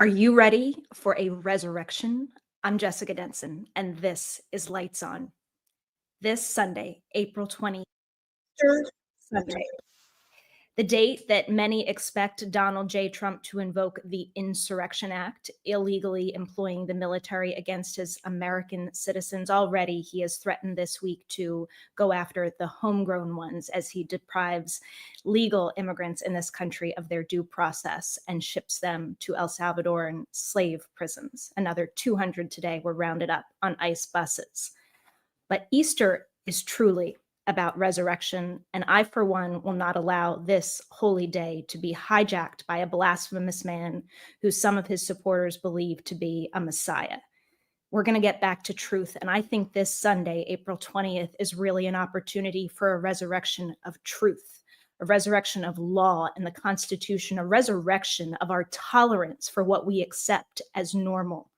Are you ready for a resurrection? I'm Jessica Denson, and this is Lights On. This Sunday, April 20th, Easter Sunday, the date that many expect Donald J. Trump to invoke the Insurrection Act, illegally employing the military against his American citizens. Already, he has threatened this week to go after the homegrown ones as he deprives legal immigrants in this country of their due process and ships them to El Salvadoran slave prisons. Another 200 today were rounded up on ICE buses. But Easter is truly about resurrection, and I, for one, will not allow this holy day to be hijacked by a blasphemous man who some of his supporters believe to be a Messiah. We're going to get back to truth, and I think this Sunday, April 20th, is really an opportunity for a resurrection of truth, a resurrection of law and the Constitution, a resurrection of our tolerance for what we accept as normal,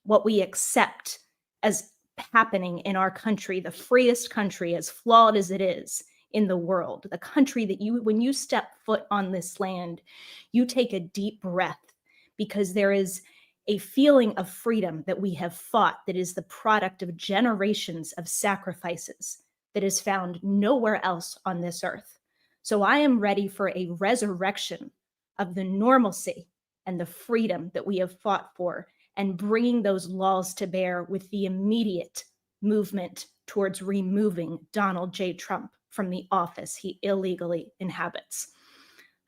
what we accept as happening in our country, the freest country, as flawed as it is in the world, the country that when you step foot on this land, you take a deep breath because there is a feeling of freedom that we have fought that is the product of generations of sacrifices that is found nowhere else on this earth. So I am ready for a resurrection of the normalcy and the freedom that we have fought for, and bringing those laws to bear with the immediate movement towards removing Donald J. Trump from the office he illegally inhabits.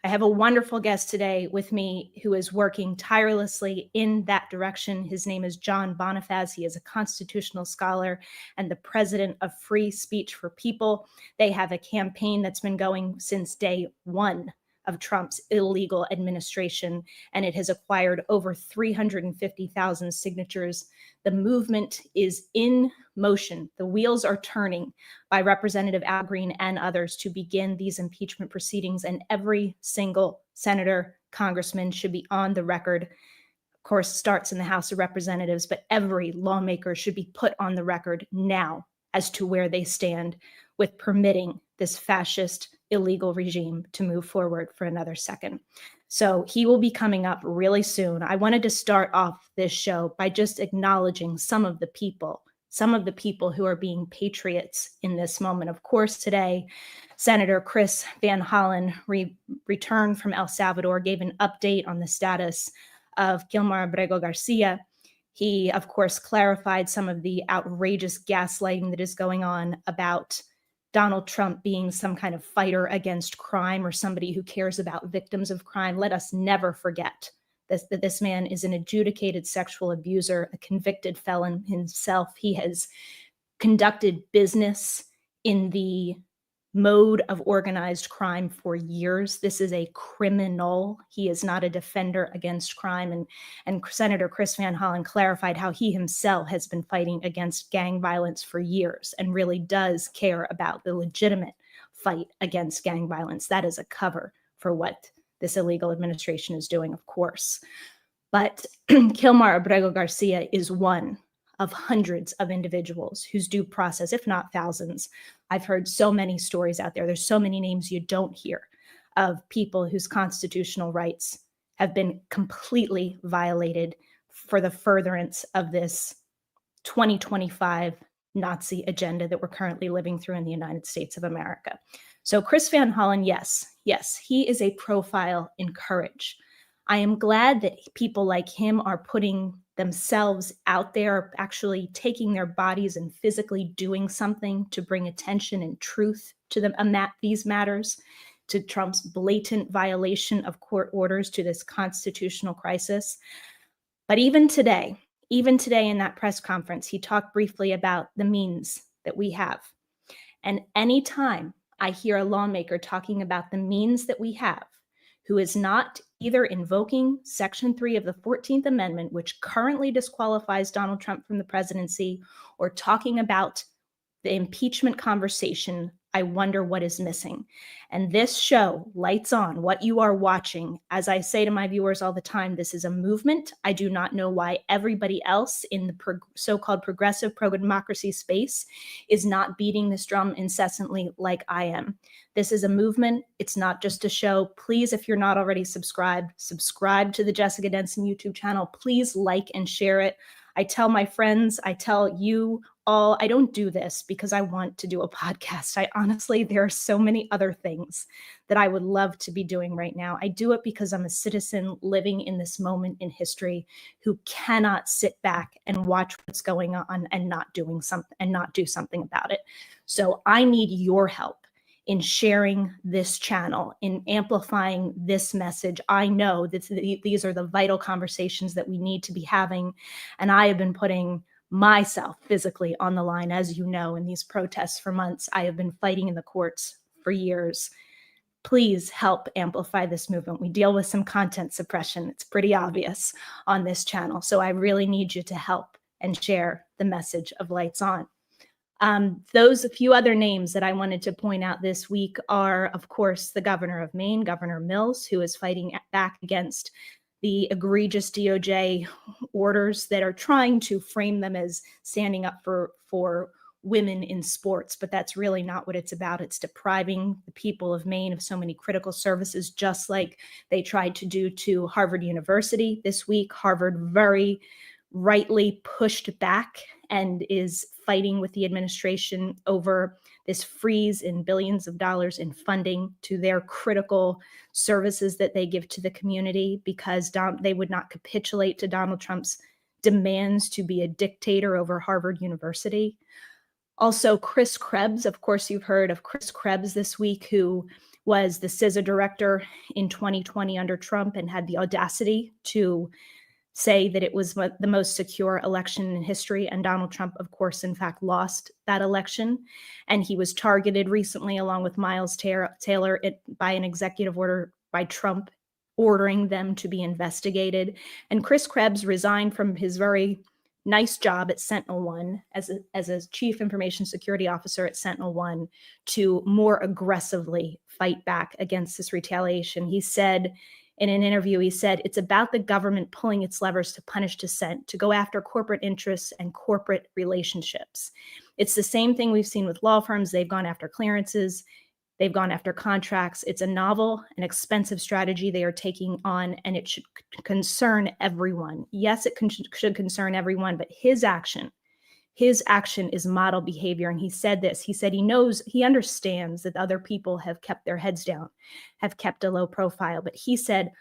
I have a wonderful guest today with me who is working tirelessly in that direction. His name is John Bonifaz. He is a constitutional scholar and the president of Free Speech for People. They have a campaign that's been going since day one of Trump's illegal administration, and it has acquired over 350,000 signatures. The movement is in motion. The wheels are turning by Representative Greene and others to begin these impeachment proceedings, and every single senator, congressman should be on the record. Of course, it starts in the House of Representatives, but every lawmaker should be put on the record now as to where they stand with permitting this fascist illegal regime to move forward for another second. So he will be coming up really soon. I wanted to start off this show by just acknowledging some of the people who are being patriots in this moment. Of course, today, Senator Chris Van Hollen returned from El Salvador, gave an update on the status of Gilmar Abrego Garcia. He, of course, clarified some of the outrageous gaslighting that is going on about Donald Trump being some kind of fighter against crime or somebody who cares about victims of crime. Let us never forget that this man is an adjudicated sexual abuser, a convicted felon himself. He has conducted business in the mode of organized crime for years. This is a criminal. He is not a defender against crime. And Senator Chris Van Hollen clarified how he himself has been fighting against gang violence for years and really does care about the legitimate fight against gang violence. That is a cover for what this illegal administration is doing, of course. But Gilmar Abrego Garcia is one of hundreds of individuals whose due process, if not thousands, I've heard so many stories out there. There's so many names you don't hear of people whose constitutional rights have been completely violated for the furtherance of this 2025 Nazi agenda that we're currently living through in the United States of America. So Chris Van Hollen, yes, he is a profile in courage. I am glad that people like him are putting themselves out there, actually taking their bodies and physically doing something to bring attention and truth to these matters, to Trump's blatant violation of court orders, to this constitutional crisis. But even today in that press conference, he talked briefly about the means that we have. And anytime I hear a lawmaker talking about the means that we have, who is not either invoking Section 3 of the 14th Amendment, which currently disqualifies Donald Trump from the presidency, or talking about the impeachment conversation, I wonder what is missing. And this show, Lights On, what you are watching, as I say to my viewers all the time, this is a movement. I do not know why everybody else in the so-called progressive pro-democracy space is not beating this drum incessantly like I am. This is a movement. It's not just a show. Please, if you're not already subscribed, subscribe to the Jessica Denson YouTube channel. Please like and share it. I tell my friends, I tell you all, I don't do this because I want to do a podcast. I honestly, there are so many other things that I would love to be doing right now. I do it because I'm a citizen living in this moment in history who cannot sit back and watch what's going on and not doing something and not do something about it. So I need your help in sharing this channel, in amplifying this message. I know that these are the vital conversations that we need to be having. And I have been putting myself physically on the line, as you know, in these protests for months. I have been fighting in the courts for years. Please help amplify this movement. We deal with some content suppression. It's pretty obvious on this channel. So I really need you to help and share the message of Lights On. Those a few other names that I wanted to point out this week are, of course, the governor of Maine, Governor Mills, who is fighting back against the egregious DOJ orders that are trying to frame them as standing up for women in sports, but that's really not what it's about. It's depriving the people of Maine of so many critical services, just like they tried to do to Harvard University this week. Harvard very rightly pushed back and is fighting with the administration over this freeze in billions of dollars in funding to their critical services that they give to the community because they would not capitulate to Donald Trump's demands to be a dictator over Harvard University. Also, Chris Krebs, of course, you've heard of Chris Krebs this week, who was the CISA director in 2020 under Trump and had the audacity to say that it was the most secure election in history. And Donald Trump, of course, in fact, lost that election. And he was targeted recently, along with Miles Taylor, by an executive order by Trump ordering them to be investigated. And Chris Krebs resigned from his very nice job at Sentinel-1 as a chief information security officer at Sentinel-1 to more aggressively fight back against this retaliation. He said, in an interview, he said, it's about the government pulling its levers to punish dissent, to go after corporate interests and corporate relationships. It's the same thing we've seen with law firms. They've gone after clearances. They've gone after contracts. It's a novel and expensive strategy they are taking on, and it should concern everyone. Yes, it should concern everyone, but his action is model behavior. And he said this, he said he understands that other people have kept their heads down, have kept a low profile. But he said,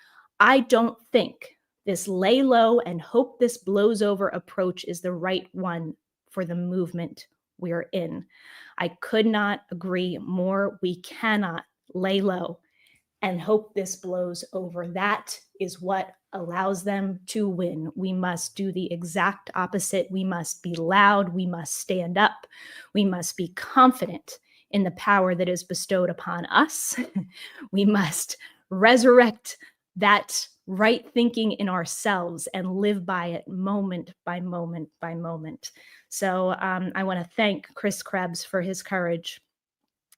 I don't think this lay low and hope this blows over approach is the right one for the movement we're in. I could not agree more. We cannot lay low and hope this blows over. That is what allows them to win. We must do the exact opposite. We must be loud. We must stand up. We must be confident in the power that is bestowed upon us. We must resurrect that right thinking in ourselves and live by it moment by moment by moment. So I want to thank Chris Krebs for his courage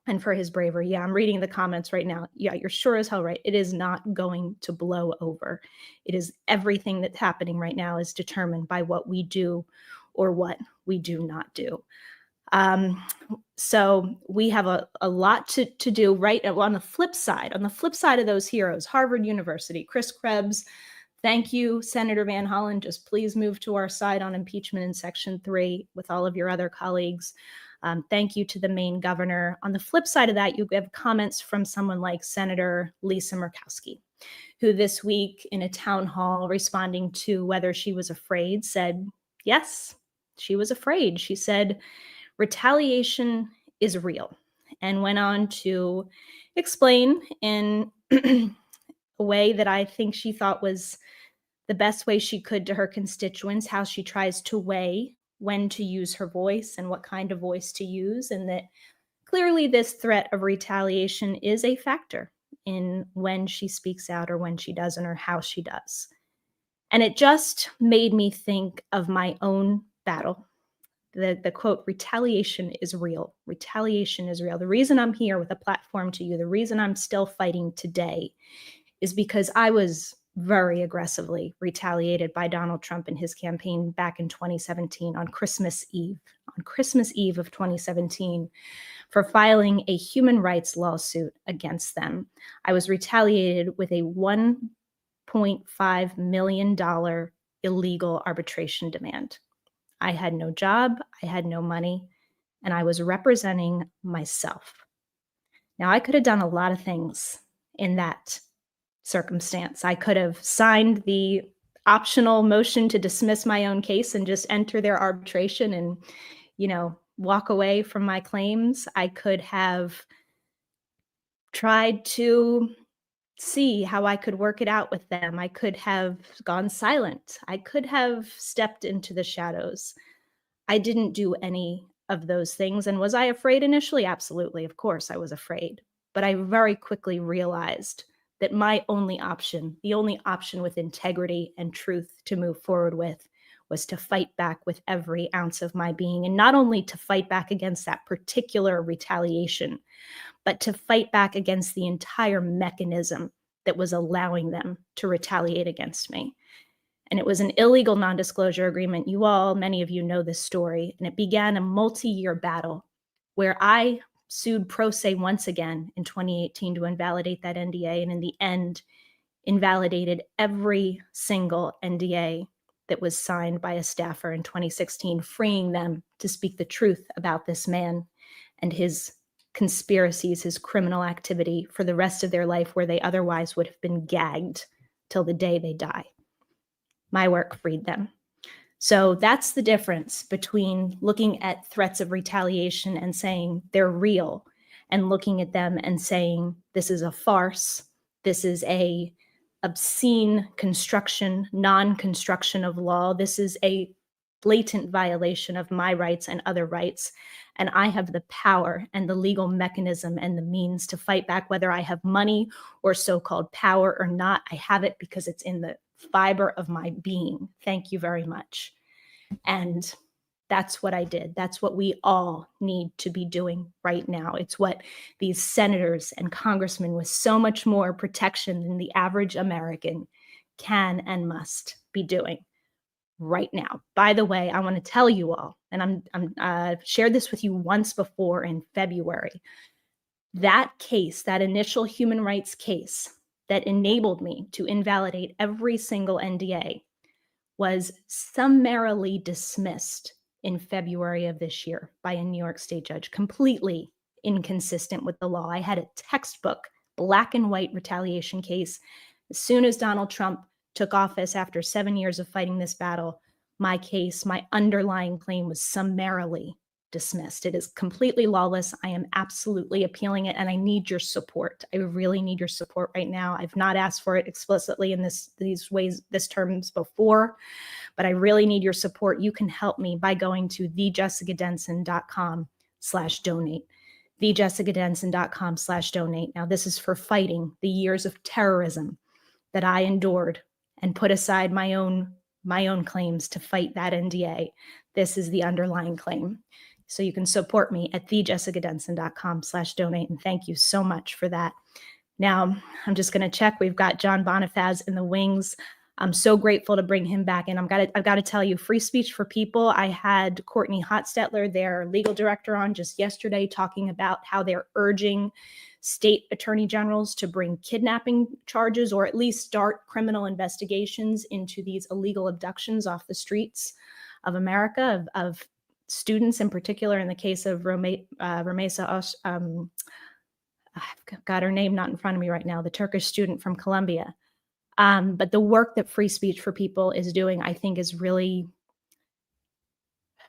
and for his bravery. Yeah, I'm reading the comments right now. Yeah, you're sure as hell right. It is not going to blow over. It is everything that's happening right now is determined by what we do or what we do not do. So we have a lot to do right on the flip side of those heroes, Harvard University, Chris Krebs. Thank you, Senator Van Hollen. Just please move to our side on impeachment in Section 3 with all of your other colleagues. Thank you to the Maine governor. On the flip side of that, you have comments from someone like Senator Lisa Murkowski, who this week in a town hall responding to whether she was afraid said, yes, she was afraid. She said, retaliation is real, and went on to explain in a way that I think she thought was the best way she could to her constituents, how she tries to weigh when to use her voice and what kind of voice to use, and that clearly this threat of retaliation is a factor in when she speaks out or when she doesn't or how she does. And it just made me think of my own battle the quote, retaliation is real. Retaliation is real. The reason I'm here with a platform to you, the reason I'm still fighting today is because I was very aggressively retaliated by Donald Trump in his campaign back in 2017 on Christmas Eve of 2017 for filing a human rights lawsuit against them. I was retaliated with a $1.5 million illegal arbitration demand. I had no job, I had no money, and I was representing myself. Now, I could have done a lot of things in that circumstance. I could have signed the optional motion to dismiss my own case and just enter their arbitration and, walk away from my claims. I could have tried to see how I could work it out with them. I could have gone silent. I could have stepped into the shadows. I didn't do any of those things. And was I afraid initially? Absolutely. Of course, I was afraid. But I very quickly realized that my only option, the only option with integrity and truth to move forward with, was to fight back with every ounce of my being. And not only to fight back against that particular retaliation, but to fight back against the entire mechanism that was allowing them to retaliate against me. And it was an illegal non-disclosure agreement. Many of you know this story. And it began a multi-year battle where I sued pro se once again in 2018 to invalidate that NDA. And in the end, invalidated every single NDA that was signed by a staffer in 2016, freeing them to speak the truth about this man and his conspiracies, his criminal activity for the rest of their life, where they otherwise would have been gagged till the day they die. My work freed them. So that's the difference between looking at threats of retaliation and saying they're real, and looking at them and saying this is a farce, this is a obscene construction, non-construction of law, this is a blatant violation of my rights and other rights. And I have the power and the legal mechanism and the means to fight back, whether I have money or so-called power or not. I have it because it's in the fiber of my being. Thank you very much. And that's what I did. That's what we all need to be doing right now. It's what these senators and congressmen with so much more protection than the average American can and must be doing right now. By the way, I want to tell you all, and I've shared this with you once before in February, that case, that initial human rights case that enabled me to invalidate every single NDA, was summarily dismissed in February of this year by a New York State judge, completely inconsistent with the law. I had a textbook, black and white retaliation case. As soon as Donald Trump took office after 7 years of fighting this battle, my case, my underlying claim, was summarily dismissed. It is completely lawless. I am absolutely appealing it, and I need your support. I really need your support right now. I've not asked for it explicitly in these terms before, but I really need your support. You can help me by going to thejessicadenson.com/donate. thejessicadenson.com/donate. Now, this is for fighting the years of terrorism that I endured and put aside my own claims to fight that NDA. This is the underlying claim. So you can support me at thejessicadenson.com/donate. And thank you so much for that. Now, I'm just going to check. We've got John Bonifaz in the wings. I'm so grateful to bring him back in. I've got to tell you, Free Speech for People, I had Courtney Hotstetler, their legal director, on just yesterday, talking about how they're urging state attorney generals to bring kidnapping charges, or at least start criminal investigations into these illegal abductions off the streets of America, of students in particular. In the case of Rumeysa, I've got her name not in front of me right now, the Turkish student from Colombia. But the work that Free Speech for People is doing, I think, is really,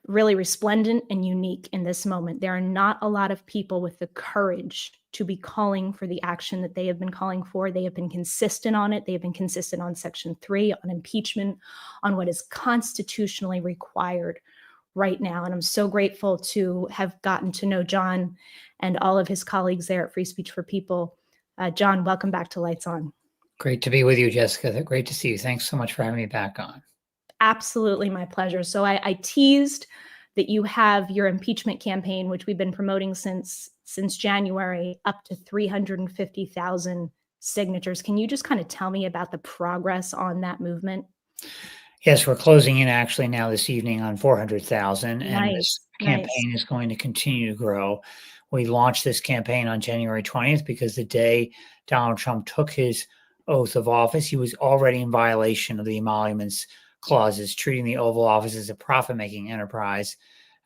really resplendent and unique in this moment. There are not a lot of people with the courage to be calling for the action that they have been calling for. They have been consistent on it. They have been consistent on Section 3, on impeachment, on what is constitutionally required right now. And I'm so grateful to have gotten to know John and all of his colleagues there at Free Speech for People. John, welcome back to Lights On. Great to be with you, Jessica. Great to see you. Thanks so much for having me back on. Absolutely my pleasure. So I teased that you have your impeachment campaign, which we've been promoting since January, up to 350,000 signatures. Can you just kind of tell me about the progress on that movement? Yes, we're closing in actually now this evening on 400,000, and this Nice, nice. campaign is going to continue to grow. We launched this campaign on January 20th because the day Donald Trump took his oath of office, he was already in violation of the emoluments clauses, treating the Oval Office as a profit-making enterprise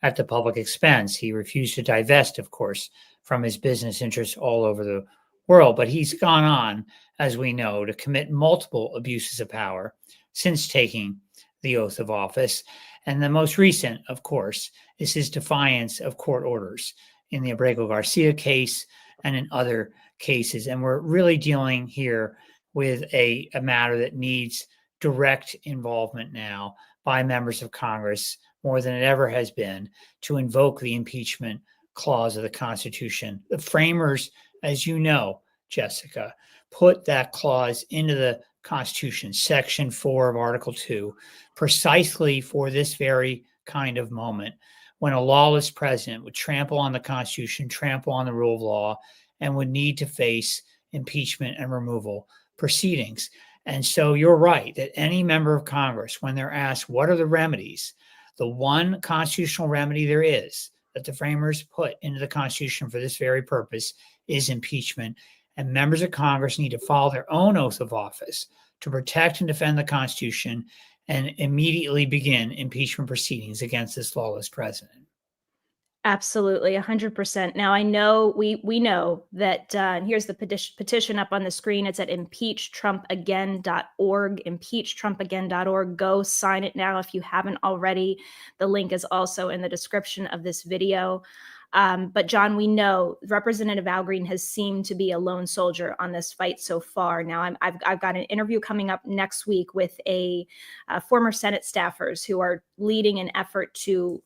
at the public expense. He refused to divest, of course, from his business interests all over the world, but he's gone on, as we know, to commit multiple abuses of power since taking the oath of office. And the most recent, of course, is his defiance of court orders in the Abrego Garcia case and in other cases. And we're really dealing here with a matter that needs direct involvement now by members of Congress more than it ever has been to invoke the impeachment clause of the Constitution. The framers, as you know, Jessica, put that clause into the Constitution, Section 4 of Article 2, precisely for this very kind of moment when a lawless president would trample on the Constitution, trample on the rule of law, and would need to face impeachment and removal proceedings. And so you're right that any member of Congress, when they're asked what are the remedies, the one constitutional remedy there is that the framers put into the Constitution for this very purpose is impeachment. And members of Congress need to follow their own oath of office to protect and defend the Constitution and immediately begin impeachment proceedings against this lawless president. Absolutely, 100%. Now, I know we know that, and here's the petition up on the screen. It's at impeachtrumpagain.org, impeachtrumpagain.org. Go sign it now if you haven't already. The link is also in the description of this video. But John, we know Representative Al Greene has seemed to be a lone soldier on this fight so far. Now, I've got an interview coming up next week with a former Senate staffers who are leading an effort to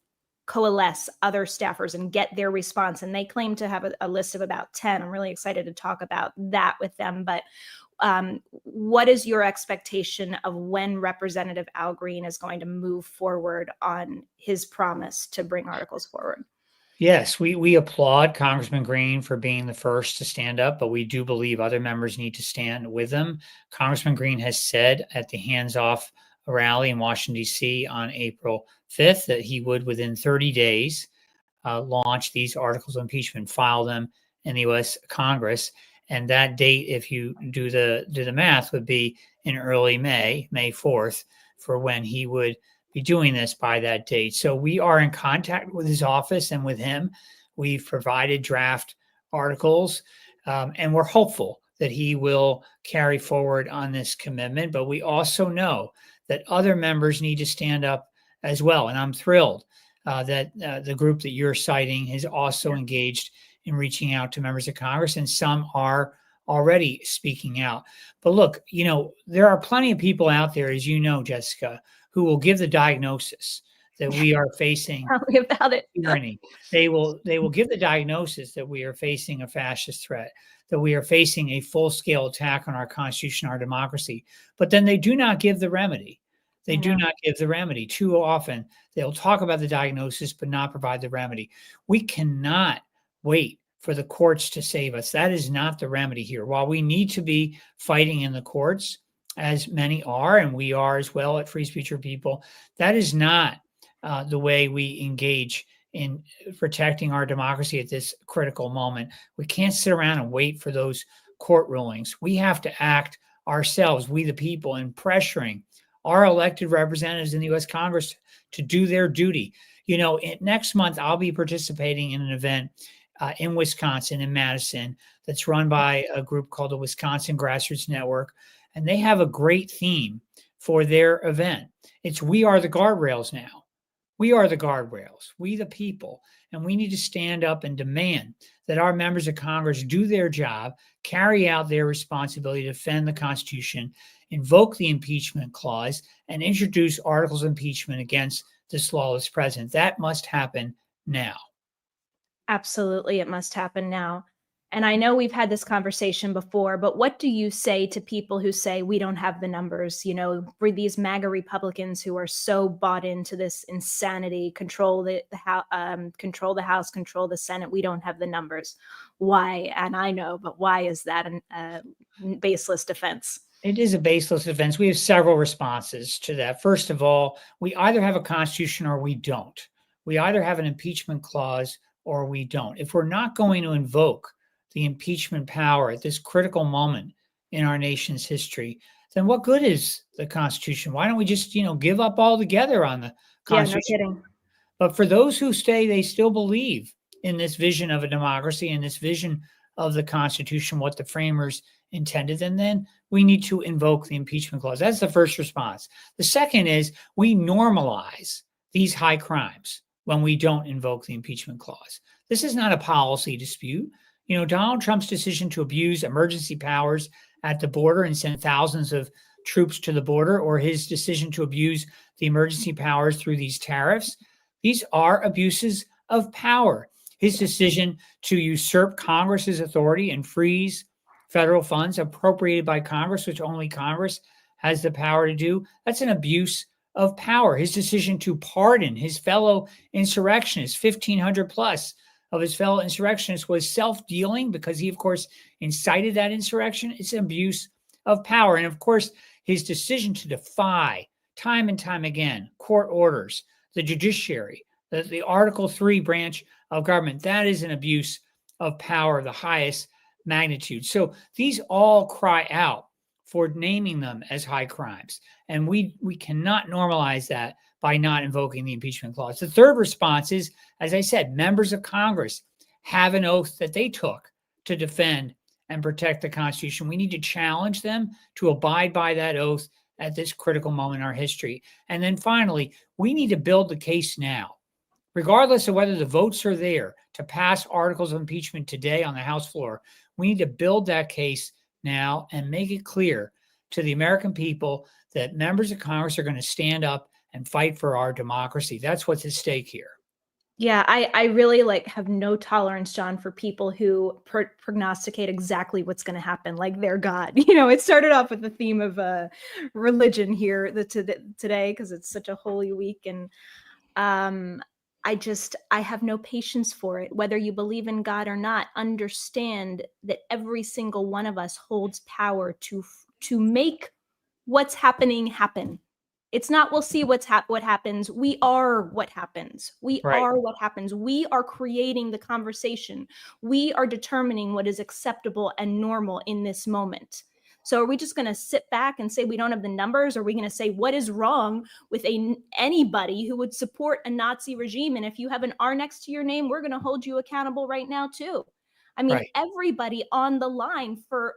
coalesce other staffers and get their response. And they claim to have a list of about 10. I'm really excited to talk about that with them. But what is your expectation of when Representative Al Greene is going to move forward on his promise to bring articles forward? Yes, we applaud Congressman Greene for being the first to stand up, but we do believe other members need to stand with him. Congressman Greene has said at the Hands Off rally in Washington, D.C. on April 5th that he would, within 30 days, launch these articles of impeachment, file them in the U.S. Congress. And that date, if you do the math, would be in early May 4th, for when he would be doing this by that date. So we are in contact with his office and with him. We've provided draft articles, and we're hopeful that he will carry forward on this commitment. But we also know that other members need to stand up as well. And I'm thrilled that the group that you're citing has also engaged in reaching out to members of Congress, and some are already speaking out. But look, there are plenty of people out there, as you know, Jessica, who will give the diagnosis that we are facing Tell me about it. tyranny. They will give the diagnosis that we are facing a fascist threat, that we are facing a full-scale attack on our Constitution, our democracy. But then they do not give the remedy. They do not give the remedy. Too often, they'll talk about the diagnosis, but not provide the remedy. We cannot wait for the courts to save us. That is not the remedy here. While we need to be fighting in the courts, as many are, and we are as well at Free Speech for People, that is not the way we engage in protecting our democracy at this critical moment. We can't sit around and wait for those court rulings. We have to act ourselves, we the people, in pressuring our elected representatives in the U.S. Congress to do their duty. Next month, I'll be participating in an event in Wisconsin, in Madison, that's run by a group called the Wisconsin Grassroots Network. And they have a great theme for their event. It's "We are the guardrails now." We are the guardrails, we the people. And we need to stand up and demand that our members of Congress do their job, carry out their responsibility to defend the Constitution, invoke the impeachment clause, and introduce articles of impeachment against this lawless president. That must happen now. Absolutely, it must happen now. And I know we've had this conversation before, but what do you say to people who say we don't have the numbers? You know, for these MAGA Republicans who are so bought into this insanity, control the house, control the House, control the Senate. We don't have the numbers. Why? And I know, but why is that a baseless defense? It is a baseless defense. We have several responses to that. First of all, we either have a constitution or we don't. We either have an impeachment clause or we don't. If we're not going to invoke the impeachment power at this critical moment in our nation's history, then what good is the Constitution? Why don't we just, give up altogether on the Constitution? Yeah, no kidding. But for those who stay, they still believe in this vision of a democracy and this vision of the Constitution, what the framers intended, and then we need to invoke the impeachment clause. That's the first response. The second is we normalize these high crimes when we don't invoke the impeachment clause. This is not a policy dispute. Donald Trump's decision to abuse emergency powers at the border and send thousands of troops to the border, or his decision to abuse the emergency powers through these tariffs, these are abuses of power. His decision to usurp Congress's authority and freeze federal funds appropriated by Congress, which only Congress has the power to do, that's an abuse of power. His decision to pardon his fellow insurrectionists, 1,500 plus of his fellow insurrectionists, was self-dealing because he, of course, incited that insurrection. It's an abuse of power. And of course, his decision to defy time and time again court orders, the judiciary, the Article 3 branch of government, that is an abuse of power of the highest magnitude. So these all cry out for naming them as high crimes. And we cannot normalize that by not invoking the impeachment clause. The third response is, as I said, members of Congress have an oath that they took to defend and protect the Constitution. We need to challenge them to abide by that oath at this critical moment in our history. And then finally, we need to build the case now. Regardless of whether the votes are there to pass articles of impeachment today on the House floor, we need to build that case now and make it clear to the American people that members of Congress are going to stand up and fight for our democracy. That's what's at stake here. Yeah, I really have no tolerance, John, for people who prognosticate exactly what's going to happen, like they're God. It started off with the theme of religion here today because it's such a holy week, and I have no patience for it. Whether you believe in God or not, understand that every single one of us holds power to make what's happening happen. It's not we'll see what happens. We are what happens. We Right. are what happens. We are creating the conversation. We are determining what is acceptable and normal in this moment. So are we just going to sit back and say we don't have the numbers? Or are we going to say what is wrong with anybody who would support a Nazi regime? And if you have an R next to your name, we're going to hold you accountable right now too. I mean, Right. everybody on the line for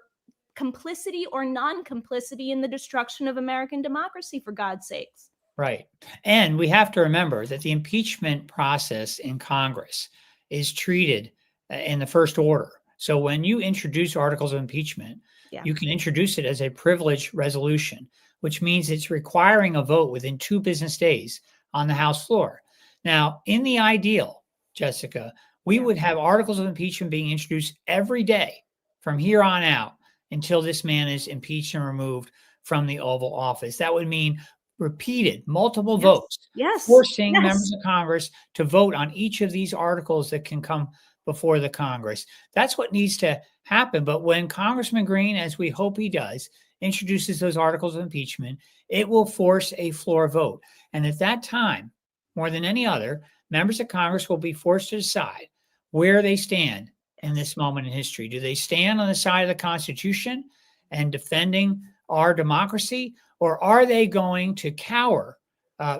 complicity or non-complicity in the destruction of American democracy, for God's sakes. Right. And we have to remember that the impeachment process in Congress is treated in the first order. So when you introduce articles of impeachment, you can introduce it as a privilege resolution, which means it's requiring a vote within 2 business days on the House floor. Now, in the ideal, Jessica, we would have articles of impeachment being introduced every day from here on out until this man is impeached and removed from the Oval Office. That would mean repeated, multiple votes, forcing members of Congress to vote on each of these articles that can come before the Congress. That's what needs to happen. But when Congressman Greene, as we hope he does, introduces those articles of impeachment, it will force a floor vote. And at that time, more than any other, members of Congress will be forced to decide where they stand in this moment in history. Do they stand on the side of the Constitution and defending our democracy, or are they going to cower,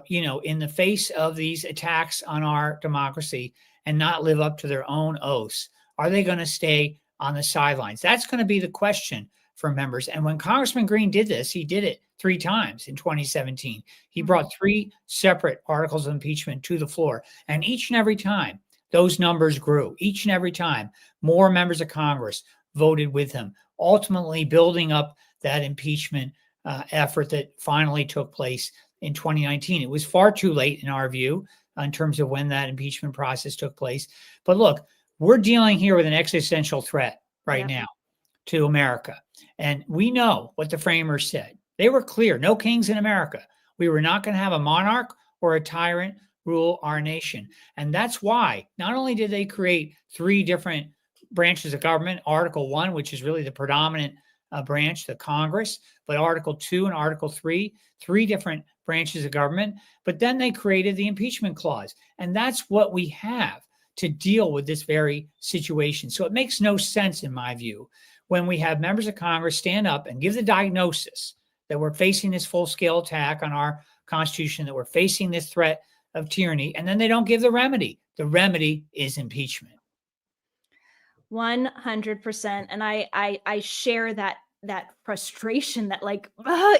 in the face of these attacks on our democracy and not live up to their own oaths? Are they going to stay on the sidelines? That's going to be the question for members. And when Congressman Greene did this, he did it 3 times in 2017. He brought 3 separate articles of impeachment to the floor, and each and every time, those numbers grew. Each and every time, more members of Congress voted with him, ultimately building up that impeachment effort that finally took place in 2019. It was far too late in our view in terms of when that impeachment process took place. But look, we're dealing here with an existential threat right now to America. And we know what the framers said. They were clear, no kings in America. We were not going to have a monarch or a tyrant rule our nation. And that's why not only did they create 3 different branches of government, Article 1, which is really the predominant branch, the Congress, but Article 2 and Article 3, 3 different branches of government. But then they created the impeachment clause. And that's what we have to deal with this very situation. So it makes no sense, in my view, when we have members of Congress stand up and give the diagnosis that we're facing this full-scale attack on our Constitution, that we're facing this threat of tyranny, and then they don't give the remedy. The remedy is impeachment. 100%. And I share that frustration that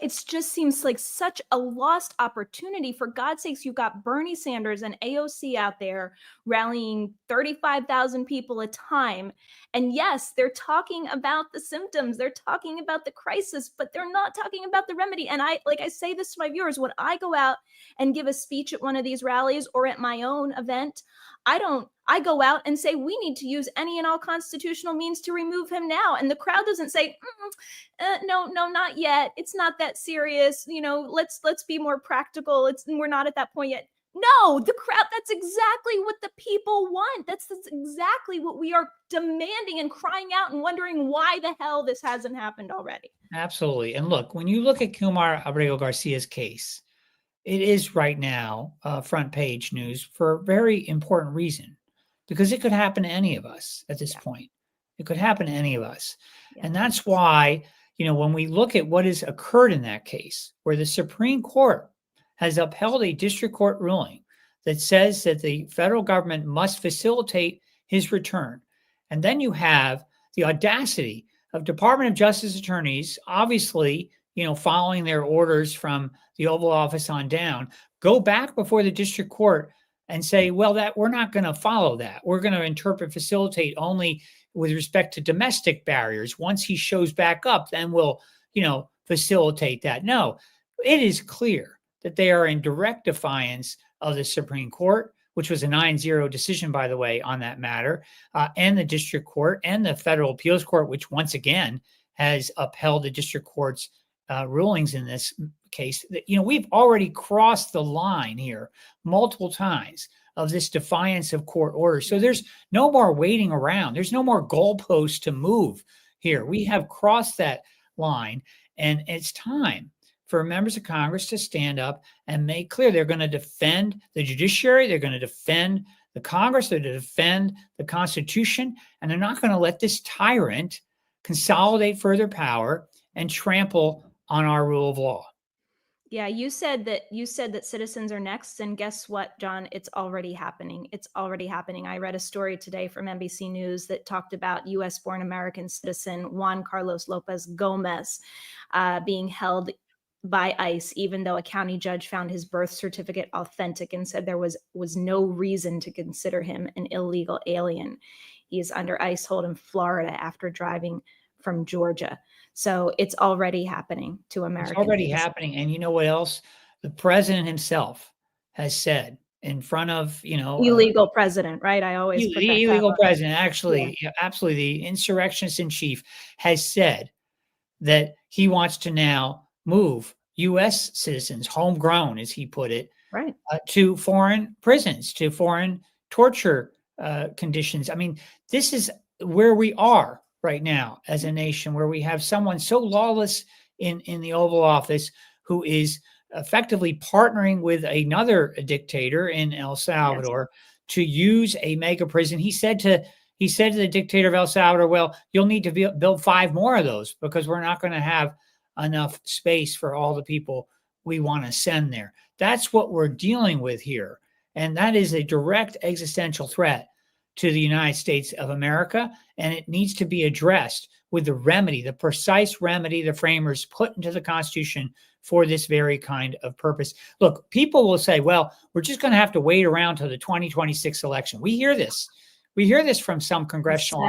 it just seems like such a lost opportunity. For God's sakes, you've got Bernie Sanders and AOC out there rallying 35,000 people a time. And yes, they're talking about the symptoms, they're talking about the crisis, but they're not talking about the remedy. And I say this to my viewers, when I go out and give a speech at one of these rallies or at my own event, I go out and say, we need to use any and all constitutional means to remove him now. And the crowd doesn't say, no, not yet. It's not that serious. Let's be more practical. We're not at that point yet. No, the crowd, that's exactly what the people want. That's exactly what we are demanding and crying out and wondering why the hell this hasn't happened already. Absolutely. And look, when you look at Kumar Abrego Garcia's case, it is right now front page news for a very important reason, because it could happen to any of us at this point. It could happen to any of us. Yeah. And that's why, when we look at what has occurred in that case, where the Supreme Court has upheld a district court ruling that says that the federal government must facilitate his return. And then you have the audacity of Department of Justice attorneys, obviously, following their orders from the Oval Office on down, go back before the district court and say, well, that we're not going to follow that. We're going to interpret facilitate only with respect to domestic barriers. Once he shows back up, then we'll, facilitate that. No, it is clear that they are in direct defiance of the Supreme Court, which was a 9-0 decision, by the way, on that matter, and the district court and the federal appeals court, which once again has upheld the district court's rulings in this case. We've already crossed the line here multiple times of this defiance of court orders. So there's no more waiting around. There's no more goalposts to move here. We have crossed that line, and it's time for members of Congress to stand up and make clear they're going to defend the judiciary, they're going to defend the Congress, they're going to defend the Constitution, and they're not going to let this tyrant consolidate further power and trample on our rule of law. Yeah, you said that citizens are next, and guess what, John? It's already happening. It's already happening. I read a story today from NBC News that talked about U.S.-born American citizen Juan Carlos Lopez Gomez being held by ICE, even though a county judge found his birth certificate authentic and said there was no reason to consider him an illegal alien. He is under ICE hold in Florida after driving from Georgia. So it's already happening to Americans. It's already happening. And you know what else? The president himself has said in front of, illegal president, right? I always put that illegal president, actually, yeah, absolutely. The insurrectionist in chief has said that he wants to now move U.S. citizens, homegrown, as he put it, right, to foreign prisons, to foreign torture conditions. I mean, this is where we are right now as a nation, where we have someone so lawless in the Oval Office who is effectively partnering with another dictator in El Salvador to use a mega prison. He said to the dictator of El Salvador, well, you'll need to build 5 more of those because we're not going to have enough space for all the people we want to send there. That's what we're dealing with here. And that is a direct existential threat to the United States of America. And it needs to be addressed with the remedy, the precise remedy the framers put into the Constitution for this very kind of purpose. Look, people will say, well, we're just going to have to wait around till the 2026 election. We hear this. We hear this from some congressional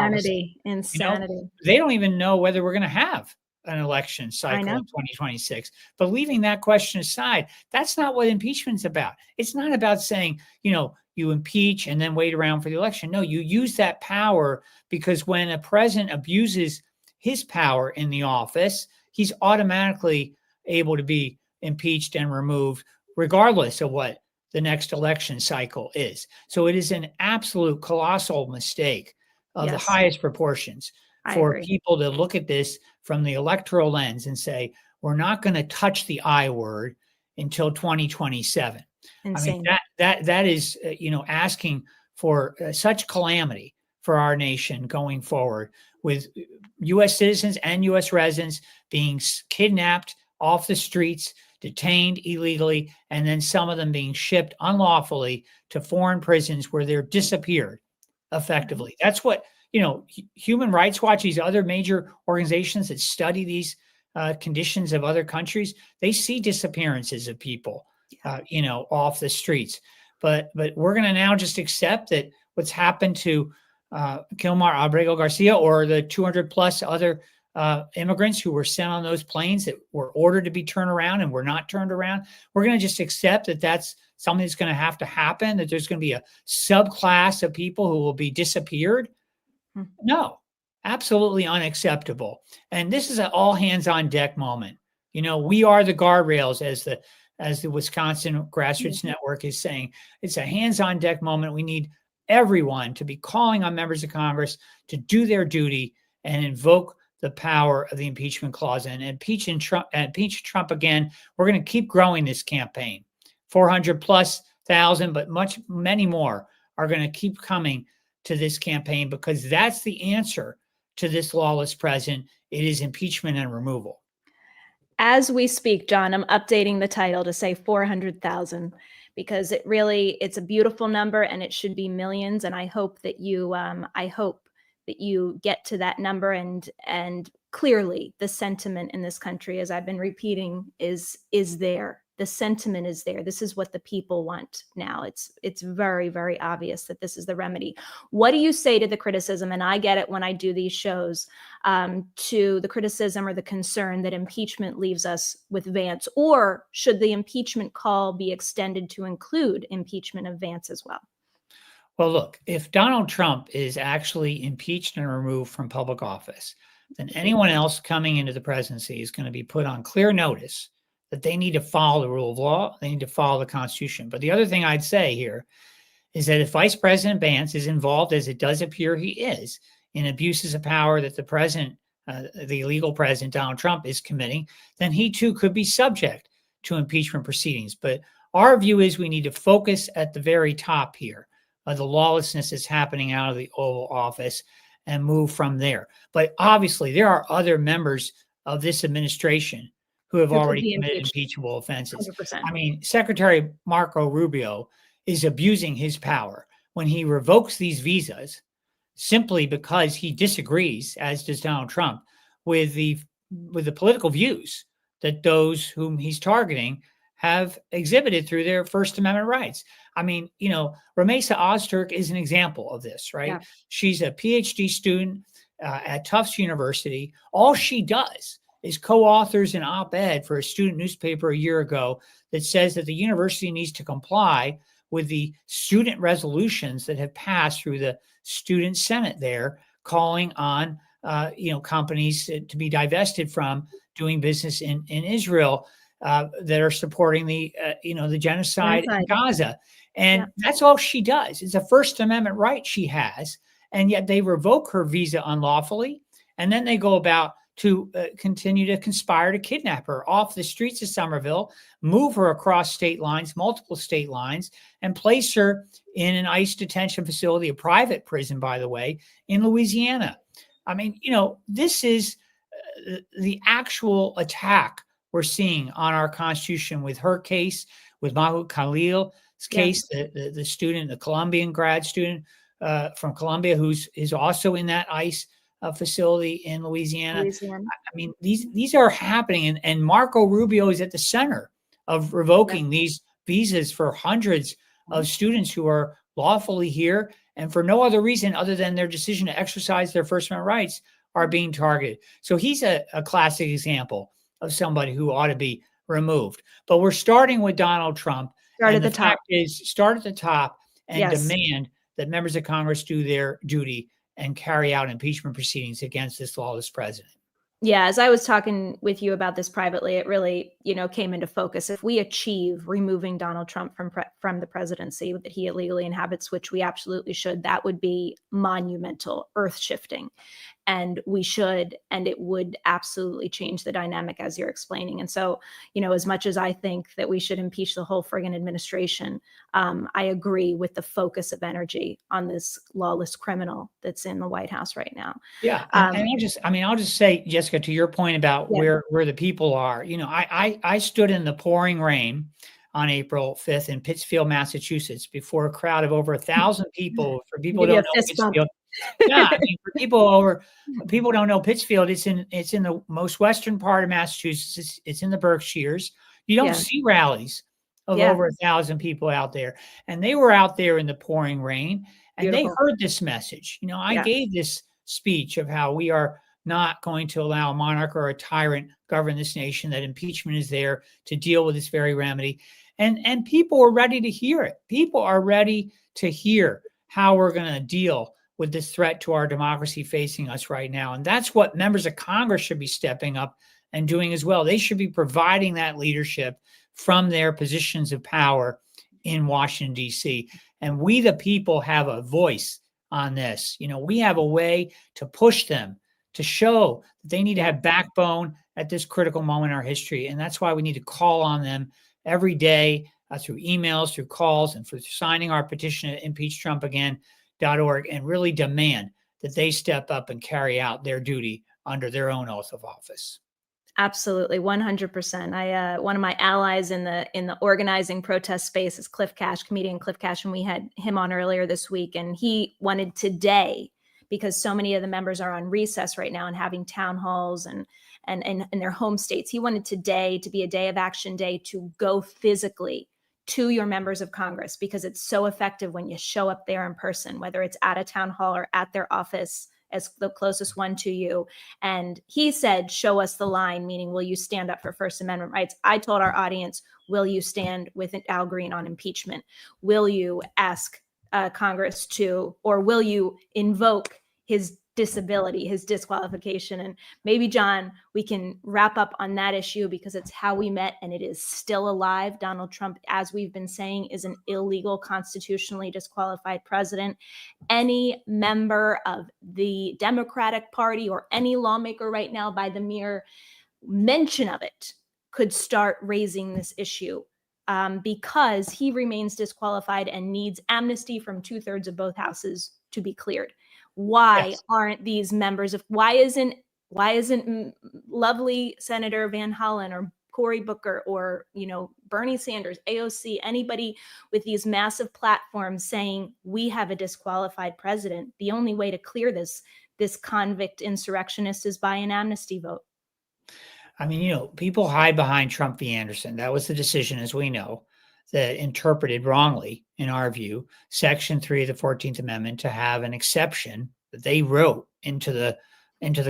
Insanity. They don't even know whether we're going to have an election cycle in 2026. But leaving that question aside, that's not what impeachment's about. It's not about saying, you you impeach and then wait around for the election. No, you use that power because when a president abuses his power in the office, he's automatically able to be impeached and removed, regardless of what the next election cycle is. So it is an absolute colossal mistake of the highest proportions for people to look at this from the electoral lens and say, we're not going to touch the I word until 2027. Insane. I mean, that is, asking for such calamity for our nation going forward, with U.S. citizens and U.S. residents being kidnapped off the streets, detained illegally, and then some of them being shipped unlawfully to foreign prisons where they're disappeared effectively. That's what, Human Rights Watch, these other major organizations that study these conditions of other countries, they see disappearances of people, off the streets. But we're going to now just accept that what's happened to Kilmar Abrego Garcia or the 200 plus other immigrants who were sent on those planes that were ordered to be turned around and were not turned around. We're going to just accept that that's something that's going to have to happen, that there's going to be a subclass of people who will be disappeared. No, absolutely unacceptable. And this is an all hands on deck moment. We are the guardrails, as the Wisconsin Grassroots Network is saying. It's a hands on deck moment. We need everyone to be calling on members of Congress to do their duty and invoke the power of the impeachment clause and impeach Trump again. We're going to keep growing this campaign. 400,000+, but many more are going to keep coming to this campaign, because that's the answer to this lawless president. It is impeachment and removal. As we speak, John, I'm updating the title to say 400,000, because it's a beautiful number and it should be millions. And I hope that you get to that number, and clearly the sentiment in this country, as I've been repeating, is there. The sentiment is there. This is what the people want now. It's very, very obvious that this is the remedy. What do you say to the criticism, and I get it when I do these shows, to the criticism or the concern that impeachment leaves us with Vance? Or should the impeachment call be extended to include impeachment of Vance as well? Well, look, if Donald Trump is actually impeached and removed from public office, then anyone else coming into the presidency is going to be put on clear notice that they need to follow the rule of law. They need to follow the Constitution. But the other thing I'd say here is that if Vice President Vance is involved, as it does appear he is, in abuses of power that the president, the illegal president, Donald Trump, is committing, then he too could be subject to impeachment proceedings. But our view is we need to focus at the very top here of the lawlessness that's happening out of the Oval Office and move from there. But obviously, there are other members of this administration who have already committed impeachable offenses. 100%. I mean, Secretary Marco Rubio is abusing his power when he revokes these visas simply because he disagrees, as does Donald Trump, with the political views that those whom he's targeting have exhibited through their First Amendment rights. I mean, Ramesa Ozturk is an example of this, right? Yeah. She's a PhD student at Tufts University. All she does is co-authors an op-ed for a student newspaper a year ago that says that the university needs to comply with the student resolutions that have passed through the student senate there, calling on companies to be divested from doing business in Israel that are supporting the genocide in Gaza. And that's all she does. It's a First Amendment right she has, and yet they revoke her visa unlawfully, and then they go about to continue to conspire to kidnap her off the streets of Somerville, move her across state lines, multiple state lines, and place her in an ICE detention facility, a private prison, by the way, in Louisiana. I mean, this is the actual attack we're seeing on our Constitution with her case, with Mahmoud Khalil's case, the student, the Colombian grad student from Colombia, is also in that ICE facility in Louisiana. I mean, these are happening, and Marco Rubio is at the center of revoking these visas for hundreds of students who are lawfully here and for no other reason other than their decision to exercise their First Amendment rights are being targeted. So he's a classic example of somebody who ought to be removed. But we're starting with Donald Trump. Start at the top. Start at the top and demand that members of Congress do their duty and carry out impeachment proceedings against this lawless president. Yeah, as I was talking with you about this privately, it really, came into focus. If we achieve removing Donald Trump from the presidency that he illegally inhabits, which we absolutely should, that would be monumental, earth-shifting. And we should, and it would absolutely change the dynamic as you're explaining. And so, as much as I think that we should impeach the whole friggin' administration, I agree with the focus of energy on this lawless criminal that's in the White House right now. Yeah, and I'll just say, Jessica, to your point about where the people are. I stood in the pouring rain on April 5th in Pittsfield, Massachusetts, before a crowd of over 1,000 people. For people who don't know Pittsfield, yeah, for people don't know Pittsfield, it's in the most western part of Massachusetts. It's in the Berkshires. You don't see rallies of over 1,000 people out there, and they were out there in the pouring rain, and they heard this message. I gave this speech of how we are not going to allow a monarch or a tyrant govern this nation, that impeachment is there to deal with this very remedy. And people are ready to hear it. People are ready to hear how we're going to deal with this threat to our democracy facing us right now. And that's what members of Congress should be stepping up and doing as well. They should be providing that leadership from their positions of power in Washington, D.C. And we, the people, have a voice on this. We have a way to push them, to show that they need to have backbone at this critical moment in our history. And that's why we need to call on them every day through emails, through calls, and for signing our petition at impeachtrumpagain.org, and really demand that they step up and carry out their duty under their own oath of office. Absolutely, 100%. One of my allies in the organizing protest space is comedian Cliff Cash, and we had him on earlier this week, and he wanted today, because so many of the members are on recess right now and having town halls and in their home states. He wanted today to be a day of action day, to go physically to your members of Congress, because it's so effective when you show up there in person, whether it's at a town hall or at their office as the closest one to you. And he said, show us the line, meaning, will you stand up for First Amendment rights? I told our audience, will you stand with Al Greene on impeachment? Will you ask Congress to, or will you invoke his disability, his disqualification? And maybe, John, we can wrap up on that issue, because it's how we met and it is still alive. Donald Trump, as we've been saying, is an illegal, constitutionally disqualified president. Any member of the Democratic Party or any lawmaker right now, by the mere mention of it, could start raising this issue, because he remains disqualified and needs amnesty from 2/3 of both houses to be cleared. Why aren't these members of, why isn't lovely Senator Van Hollen or Cory Booker or, Bernie Sanders, AOC, anybody with these massive platforms saying we have a disqualified president? The only way to clear this convict insurrectionist is by an amnesty vote. People hide behind Trump v. Anderson. That was the decision, as we know, that interpreted wrongly, in our view, Section 3 of the 14th Amendment to have an exception that they wrote into the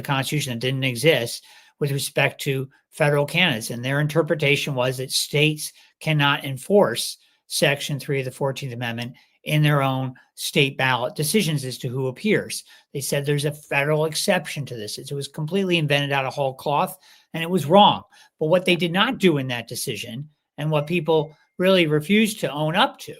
Constitution that didn't exist with respect to federal candidates. And their interpretation was that states cannot enforce Section 3 of the 14th Amendment in their own state ballot decisions as to who appears. They said there's a federal exception to this. It was completely invented out of whole cloth, and it was wrong. But what they did not do in that decision, and what people really refused to own up to,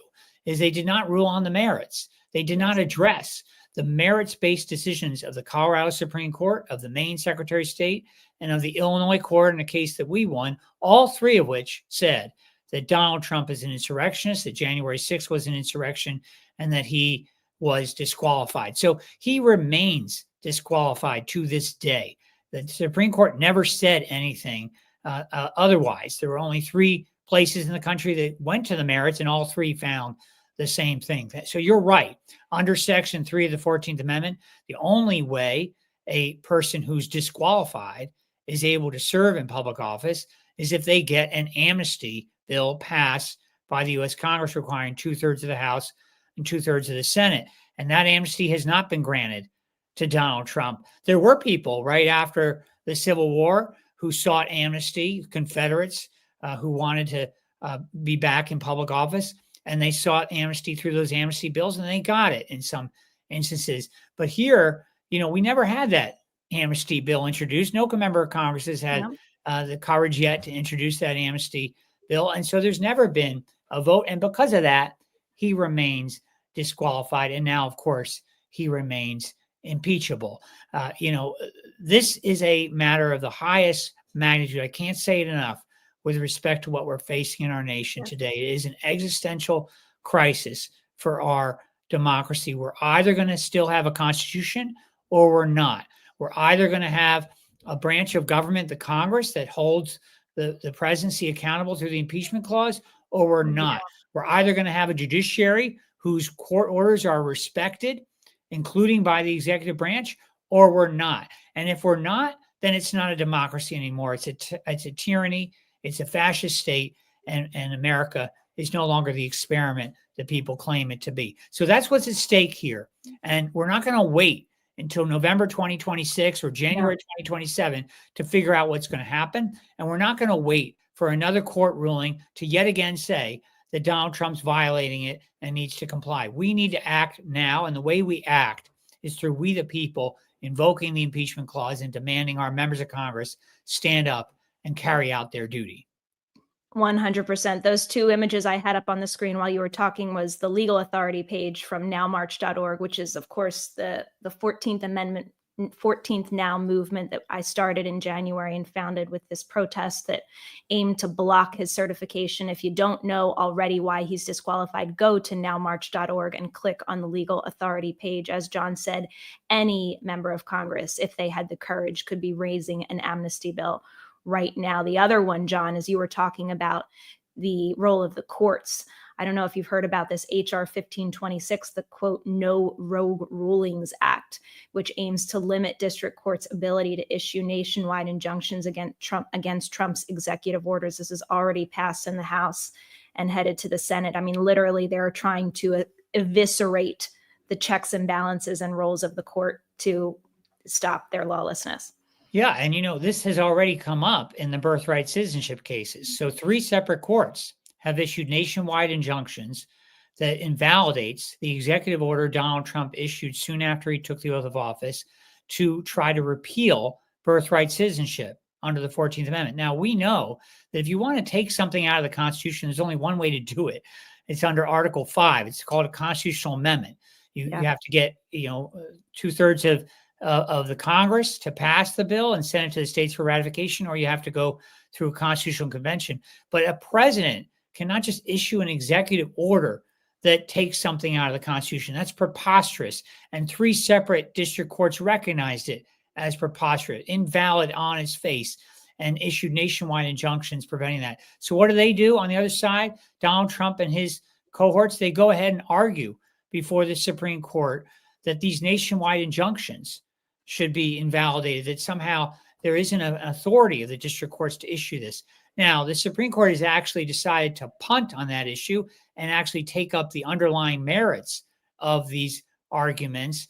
is they did not rule on the merits. They did not address the merits-based decisions of the Colorado Supreme Court, of the Maine Secretary of State, and of the Illinois court in a case that we won, all three of which said that Donald Trump is an insurrectionist, that January 6th was an insurrection, and that he was disqualified. So he remains disqualified to this day. The Supreme Court never said anything otherwise. There were only three places in the country that went to the merits, and all three found the same thing. So you're right. Under Section 3 of the 14th Amendment, the only way a person who's disqualified is able to serve in public office is if they get an amnesty bill passed by the U.S. Congress requiring 2/3 of the House and 2/3 of the Senate. And that amnesty has not been granted to Donald Trump. There were people right after the Civil War who sought amnesty, Confederates who wanted to be back in public office. and they sought amnesty through those amnesty bills, and they got it in some instances. But here, we never had that amnesty bill introduced. No member of Congress has had the courage yet to introduce that amnesty bill. And so there's never been a vote. And because of that, he remains disqualified. And now, of course, he remains impeachable. This is a matter of the highest magnitude. I can't say it enough with respect to what we're facing in our nation today. It is an existential crisis for our democracy. We're either going to still have a constitution or we're not. We're either going to have a branch of government, the Congress, that holds the presidency accountable through the impeachment clause, or we're not. We're either going to have a judiciary whose court orders are respected, including by the executive branch, or we're not. And if we're not, then it's not a democracy anymore. It's a tyranny. It's a fascist state, and America is no longer the experiment that people claim it to be. So that's what's at stake here. And we're not going to wait until November 2026 or January 2027 to figure out what's going to happen. And we're not going to wait for another court ruling to yet again say that Donald Trump's violating it and needs to comply. We need to act now. And the way we act is through we the people invoking the impeachment clause and demanding our members of Congress stand up and carry out their duty. 100%. Those two images I had up on the screen while you were talking was the legal authority page from nowmarch.org, which is, of course, the 14th Amendment, 14th Now movement that I started in January and founded with this protest that aimed to block his certification. If you don't know already why he's disqualified, go to nowmarch.org and click on the legal authority page. As John said, any member of Congress, if they had the courage, could be raising an amnesty bill right now. The other one, John, as you were talking about the role of the courts. I don't know if you've heard about this HR 1526, the quote, No Rogue Rulings Act, which aims to limit district courts' ability to issue nationwide injunctions against Trump's executive orders. This is already passed in the House and headed to the Senate. I mean, literally, they're trying to eviscerate the checks and balances and roles of the court to stop their lawlessness. Yeah. And, this has already come up in the birthright citizenship cases. So 3 separate courts have issued nationwide injunctions that invalidates the executive order Donald Trump issued soon after he took the oath of office to try to repeal birthright citizenship under the 14th Amendment. Now, we know that if you want to take something out of the Constitution, there's only one way to do it. It's under Article 5. It's called a constitutional amendment. You have to get, 2/3 of the Congress to pass the bill and send it to the states for ratification, or you have to go through a constitutional convention. But a president cannot just issue an executive order that takes something out of the Constitution. That's preposterous. And 3 separate district courts recognized it as preposterous, invalid on its face, and issued nationwide injunctions preventing that. So what do? On the other side, Donald Trump and his cohorts, they go ahead and argue before the Supreme Court that these nationwide injunctions should be invalidated, that somehow there isn't an authority of the district courts to issue this. Now, the Supreme Court has actually decided to punt on that issue and actually take up the underlying merits of these arguments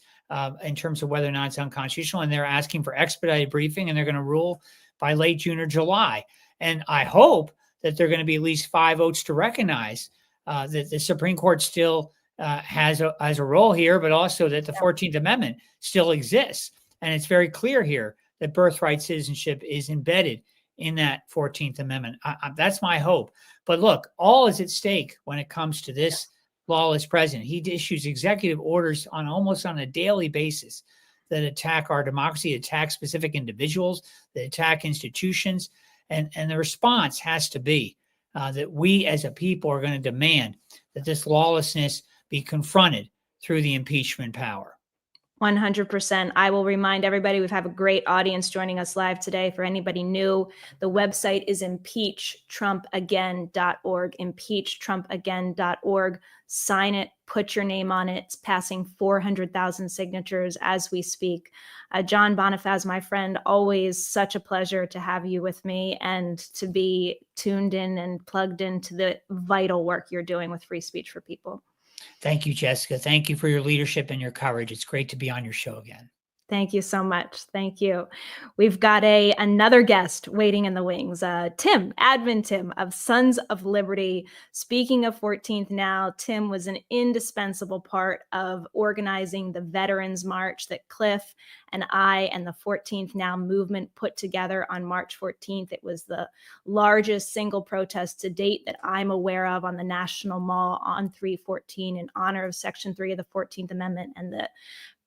in terms of whether or not it's unconstitutional. And they're asking for expedited briefing, and they're going to rule by late June or July. And I hope that there are going to be at least 5 votes to recognize that the Supreme Court still has a role here, but also that the 14th Amendment still exists. And it's very clear here that birthright citizenship is embedded in that 14th Amendment. That's my hope. But look, all is at stake when it comes to this lawless president. He issues executive orders almost on a daily basis that attack our democracy, attack specific individuals, that attack institutions. And the response has to be that we as a people are going to demand that this lawlessness be confronted through the impeachment power. 100%. I will remind everybody, we have a great audience joining us live today. For anybody new, the website is impeachtrumpagain.org, impeachtrumpagain.org. Sign it, put your name on it. It's passing 400,000 signatures as we speak. John Bonifaz, my friend, always such a pleasure to have you with me and to be tuned in and plugged into the vital work you're doing with free speech for people. Thank you, Jessica. Thank you for your leadership and your courage. It's great to be on your show again. Thank you so much. Thank you. We've got another guest waiting in the wings. Tim, AdminTim of Sons of Liberty. Speaking of 14th Now, Tim was an indispensable part of organizing the Veterans March that Cliff and I and the 14th Now movement put together on March 14th. It was the largest single protest to date that I'm aware of on the National Mall on 3/14 in honor of Section 3 of the 14th Amendment and the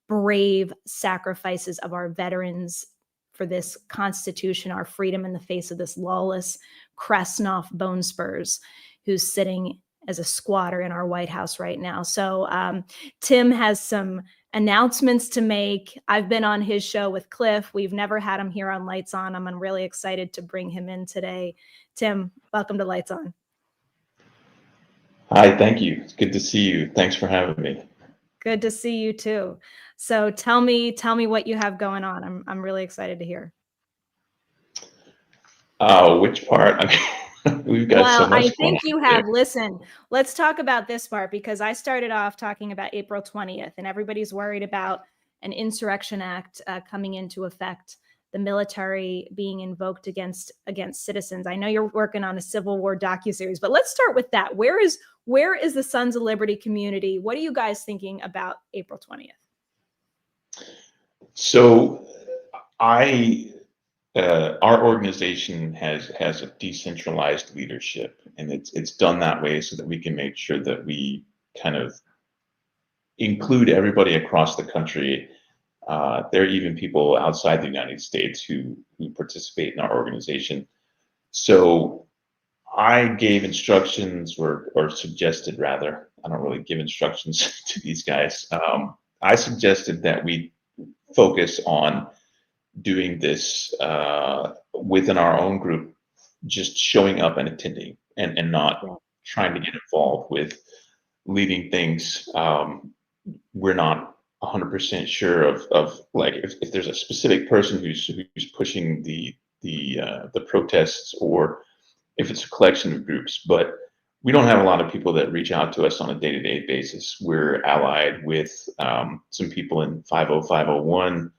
brave sacrifices of our veterans for this Constitution, our freedom in the face of this lawless Kresnoff bone spurs who's sitting as a squatter in our White House right now. So Tim has some announcements to make. I've been on his show with Cliff. We've never had him here on Lights On. I'm really excited to bring him in today. Tim, welcome to Lights On. Hi, thank you. It's good to see you. Thanks for having me. Good to see you too. So tell me what you have going on. I'm really excited to hear. Which part? I mean, we've got so much. I think you have. Listen, let's talk about this part because I started off talking about April 20th, and everybody's worried about an insurrection act coming into effect, the military being invoked against citizens. I know you're working on a Civil War docu-series, but let's start with that. Where is the Sons of Liberty community? What are you guys thinking about April 20th? So our organization has a decentralized leadership, and it's done that way so that we can make sure that we kind of include everybody across the country. There are even people outside the United States who participate in our organization. So I gave instructions or suggested rather, I don't really give instructions to these guys. I suggested that we focus on doing this within our own group, just showing up and attending and not trying to get involved with leading things. We're not 100% sure of like if there's a specific person who's pushing the protests or if it's a collection of groups, but we don't have a lot of people that reach out to us on a day-to-day basis. We're allied with some people in 50501.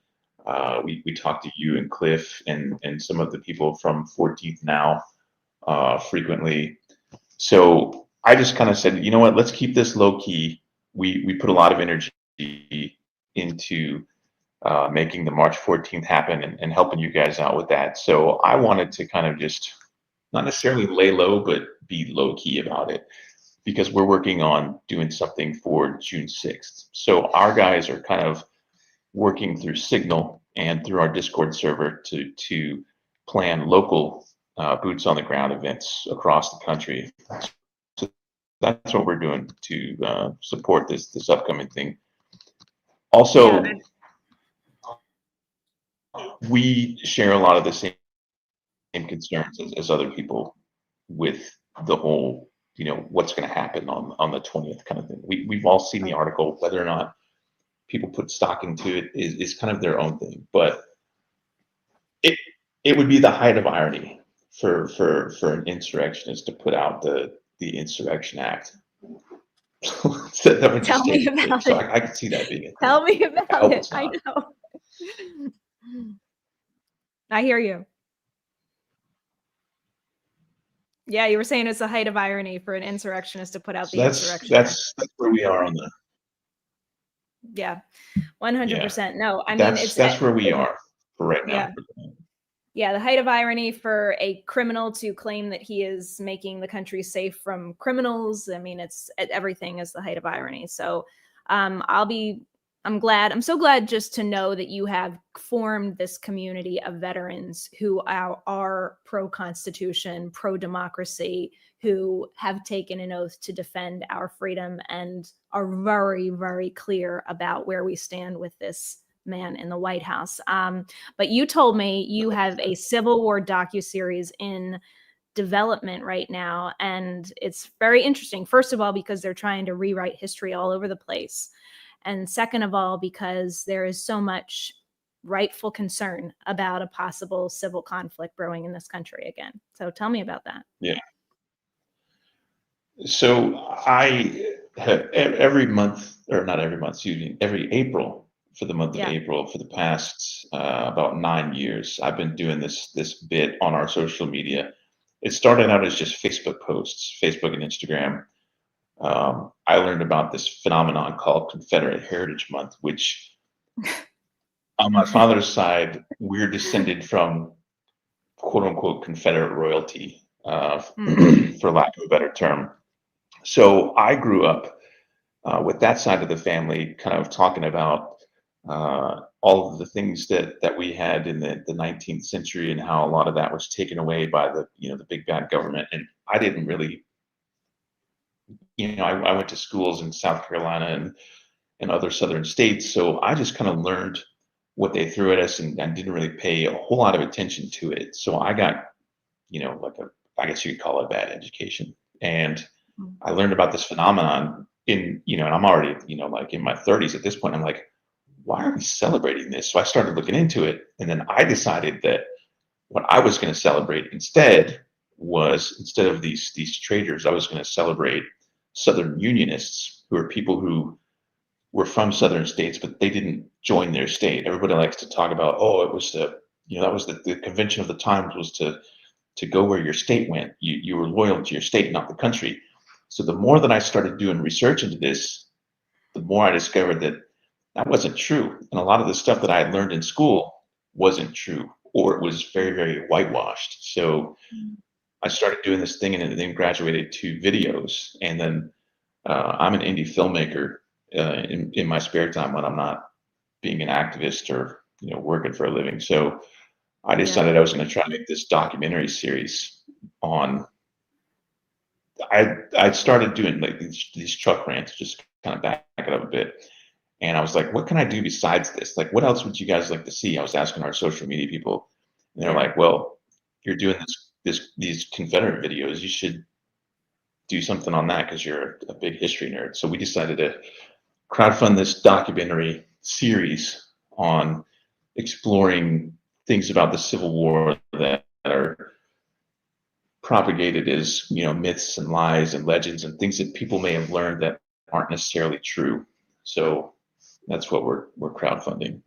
We talk to you and Cliff and some of the people from 14th Now frequently. So I just kind of said, you know what, let's keep this low key. We put a lot of energy into making the March 14th happen and helping you guys out with that. So I wanted to kind of just not necessarily lay low, but be low key about it because we're working on doing something for June 6th. So our guys are kind of working through Signal and through our Discord server to plan local boots on the ground events across the country. So that's what we're doing to support this upcoming thing. Also, we share a lot of the same concerns as other people with the whole, you know, what's going to happen on the 20th kind of thing. We've all seen the article. Whether or not people put stock into it is kind of their own thing, but it would be the height of irony for an insurrectionist to put out the Insurrection Act. That would Tell me about it. So I could see that being it. Tell me about it. I know. I hear you. Yeah, you were saying it's the height of irony for an insurrectionist to put out the Insurrection Act. That's where we are on the. Yeah, 100%. No, I mean that's where we are for right now. Yeah. Yeah, the height of irony for a criminal to claim that he is making the country safe from criminals. I mean, everything is the height of irony. So I'm so glad just to know that you have formed this community of veterans who are pro-Constitution, pro-democracy, who have taken an oath to defend our freedom and are very, very clear about where we stand with this man in the White House. But you told me you have a Civil War docu-series in development right now, and it's very interesting. First of all, because they're trying to rewrite history all over the place. And second of all, because there is so much rightful concern about a possible civil conflict brewing in this country again. So tell me about that. Yeah. So I have every month, or not every month, excuse me, every April for the month of Yeah. April for the past about 9 years. I've been doing this bit on our social media. It started out as just Facebook posts, Facebook and Instagram. I learned about this phenomenon called Confederate Heritage Month, which on my father's side, we're descended from quote unquote Confederate royalty, for lack of a better term. So I grew up with that side of the family, kind of talking about all of the things that we had in the 19th century and how a lot of that was taken away by the big bad government. And I didn't really, I went to schools in South Carolina and other southern states, so I just kind of learned what they threw at us and didn't really pay a whole lot of attention to it. So I got, like I guess you could call it a bad education. And I learned about this phenomenon and I'm already, like in my 30s at this point. I'm like, why are we celebrating this? So I started looking into it. And then I decided that what I was going to celebrate instead of these traitors, I was going to celebrate Southern Unionists, who are people who were from Southern states, but they didn't join their state. Everybody likes to talk about, oh, it was that was the convention of the times, was to go where your state went. You were loyal to your state, not the country. So the more that I started doing research into this, the more I discovered that wasn't true. And a lot of the stuff that I had learned in school wasn't true, or it was very, very whitewashed. So I started doing this thing and then graduated to videos. And then I'm an indie filmmaker in my spare time when I'm not being an activist or working for a living. So I decided I was going to try to make this documentary series on. I started doing like these truck rants, just kind of back it up a bit. And I was like, what can I do besides this? Like, what else would you guys like to see? I was asking our social media people, and they're like, well, you're doing these Confederate videos. You should do something on that because you're a big history nerd. So we decided to crowdfund this documentary series on exploring things about the Civil War that are propagated as myths and lies and legends and things that people may have learned that aren't necessarily true. So that's what we're crowdfunding.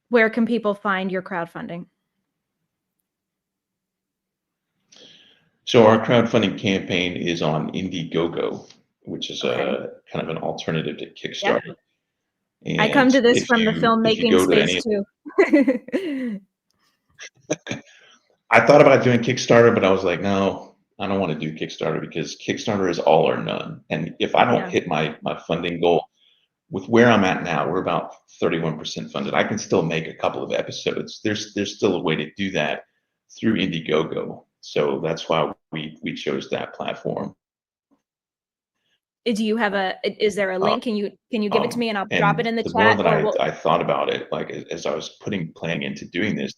Where can people find your crowdfunding? So our crowdfunding campaign is on Indiegogo, which is a kind of an alternative to Kickstarter. Yep. I come to this from the filmmaking space too. I thought about doing Kickstarter, but I was like, no, I don't want to do Kickstarter because Kickstarter is all or none. And if I don't hit my funding goal, with where I'm at now, we're about 31% funded. I can still make a couple of episodes. There's still a way to do that through Indiegogo. So that's why we chose that platform. Do you have is there a link? Can you give it to me and I'll drop it in the chat? The more that I thought about it, like as I was planning into doing this.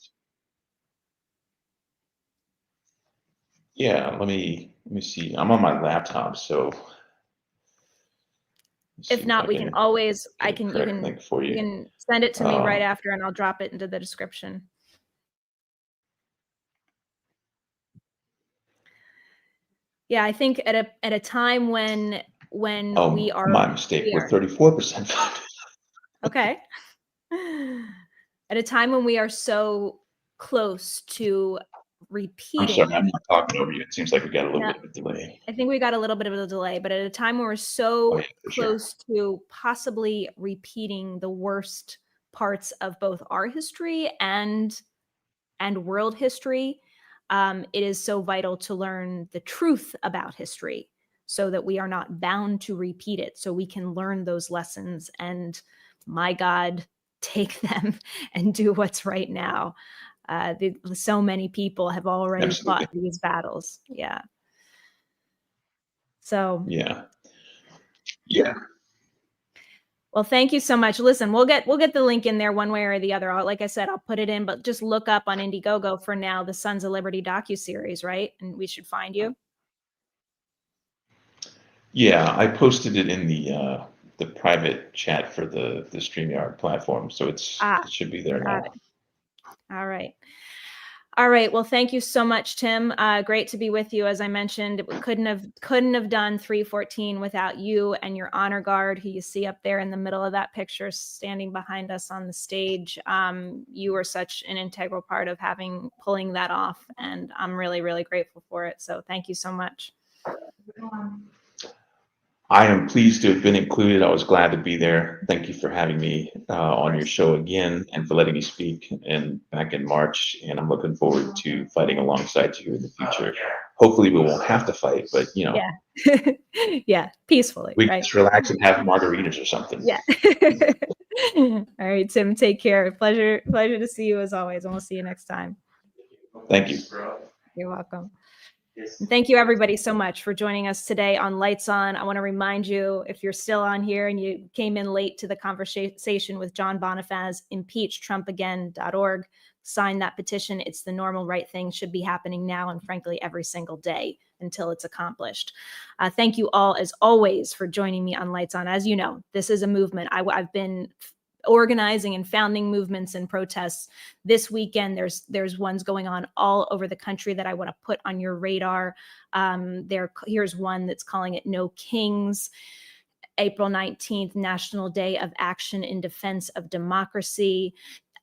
Yeah, let me see. I'm on my laptop, so if not, we can always you can send it to me right after and I'll drop it into the description. Yeah, I think at a time when we are my mistake, we're 34% funded. Okay. At a time when we are so close to repeating. I'm sorry, I'm not talking over you. It seems like we got a little bit of a delay. I think we got a little bit of a delay, but at a time when we're so close to possibly repeating the worst parts of both our history and world history, it is so vital to learn the truth about history so that we are not bound to repeat it, so we can learn those lessons and, my God, take them and do what's right now. So many people have already fought these battles. Yeah. So. Yeah. Well, thank you so much. Listen, we'll get the link in there one way or the other. Like I said, I'll put it in, but just look up on Indiegogo for now, the Sons of Liberty docu-series, right? And we should find you. Yeah, I posted it in the private chat for the StreamYard platform, so it should be there now. All right. All right. Well, thank you so much, Tim. Great to be with you. As I mentioned, we couldn't have done 314 without you and your honor guard, who you see up there in the middle of that picture, standing behind us on the stage. You were such an integral part of pulling that off, and I'm really, really grateful for it. So thank you so much. I am pleased to have been included. I was glad to be there. Thank you for having me on your show again, and for letting me speak back in March. And I'm looking forward to fighting alongside you in the future. Hopefully we won't have to fight, but Yeah. Yeah, peacefully, we can right? just relax and have margaritas or something. Yeah. All right, Tim, take care. Pleasure to see you as always, and we'll see you next time. Thank you. You're welcome. And thank you, everybody, so much for joining us today on Lights On. I want to remind you, if you're still on here and you came in late to the conversation with John Bonifaz, impeachtrumpagain.org. Sign that petition. It's the normal right thing, should be happening now and frankly every single day until it's accomplished. Thank you all, as always, for joining me on Lights On. As you know, this is a movement. I've been organizing and founding movements and protests. This weekend, there's ones going on all over the country that I want to put on your radar. Here's one that's calling it No Kings. April 19th, National Day of Action in Defense of Democracy.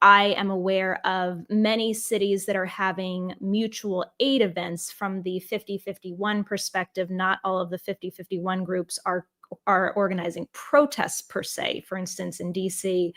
I am aware of many cities that are having mutual aid events from the 50-51 perspective. Not all of the 50-51 groups are organizing protests per se. For instance, in DC,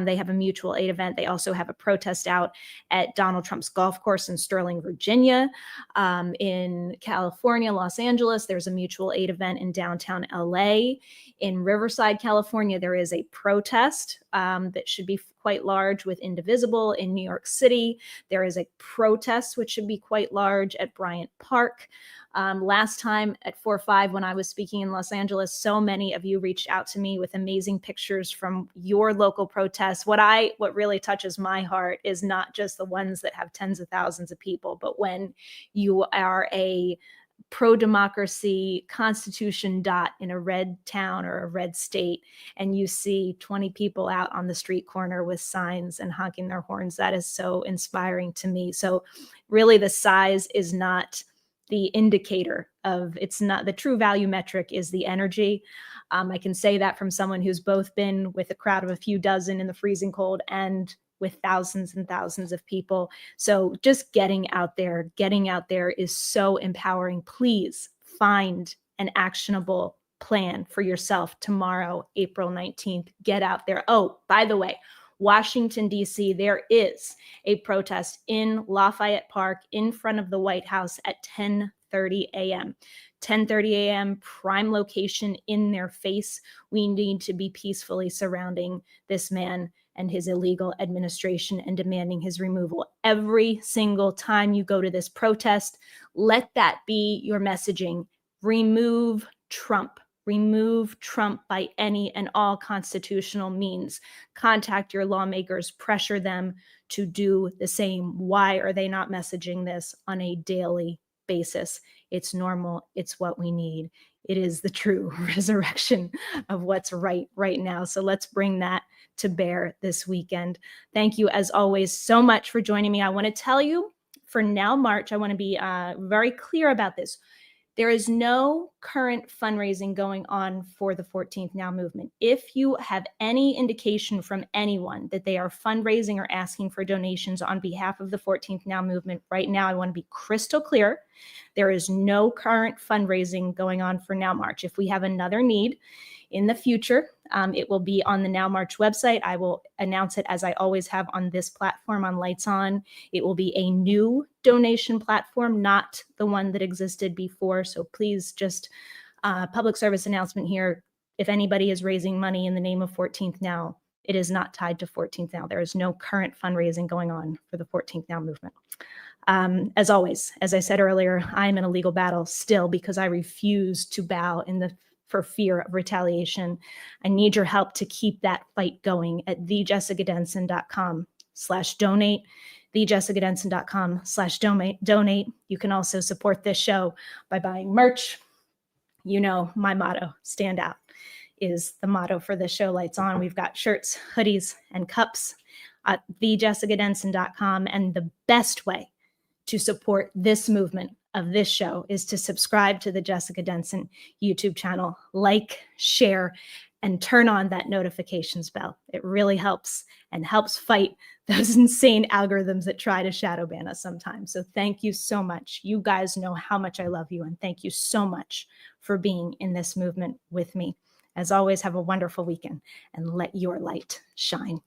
they have a mutual aid event. They also have a protest out at Donald Trump's golf course in Sterling, Virginia. In California, Los Angeles, there's a mutual aid event in downtown LA. In Riverside, California, there is a protest that should be quite large with Indivisible. In New York City, there is a protest which should be quite large at Bryant Park. Last time at 4-5, when I was speaking in Los Angeles, so many of you reached out to me with amazing pictures from your local protests. What really touches my heart is not just the ones that have tens of thousands of people, but when you are a pro-democracy constitution dot in a red town or a red state, and you see 20 people out on the street corner with signs and honking their horns. That is so inspiring to me. So really, the size is not the indicator of, it's not the true value metric, is the energy. I can say that from someone who's both been with a crowd of a few dozen in the freezing cold and with thousands and thousands of people. So just getting out there is so empowering. Please find an actionable plan for yourself tomorrow, April 19th. Get out there. Oh, by the way, Washington, D.C., there is a protest in Lafayette Park in front of the White House at 10:30 a.m. 10:30 a.m., prime location in their face. We need to be peacefully surrounding this man and his illegal administration and demanding his removal. Every single time you go to this protest, let that be your messaging. Remove Trump. Remove Trump by any and all constitutional means. Contact your lawmakers, pressure them to do the same. Why are they not messaging this on a daily basis? It's normal. It's what we need. It is the true resurrection of what's right now. So let's bring that to bear this weekend. Thank you, as always, so much for joining me. I want to tell you, for now, March, I want to be very clear about this. There is no current fundraising going on for the 14th Now movement. If you have any indication from anyone that they are fundraising or asking for donations on behalf of the 14th Now movement right now, I want to be crystal clear. There is no current fundraising going on for Now March. If we have another need in the future, it will be on the Now March website. I will announce it, as I always have on this platform on Lights On. It will be a new donation platform, not the one that existed before. So please, just public service announcement here. If anybody is raising money in the name of 14th Now, it is not tied to 14th Now. There is no current fundraising going on for the 14th Now movement. As always, as I said earlier, I am in a legal battle still because I refuse to bow for fear of retaliation. I need your help to keep that fight going at thejessicadenson.com/donate, thejessicadenson.com/donate. You can also support this show by buying merch. You know, my motto, stand out, is the motto for this show, Lights On. We've got shirts, hoodies, and cups at thejessicadenson.com. And the best way to support this movement of this show is to subscribe to the Jessica Denson YouTube channel, like, share, and turn on that notifications bell. It really helps and helps fight those insane algorithms that try to shadow ban us sometimes. So thank you so much. You guys know how much I love you, and thank you so much for being in this movement with me. As always, have a wonderful weekend and let your light shine.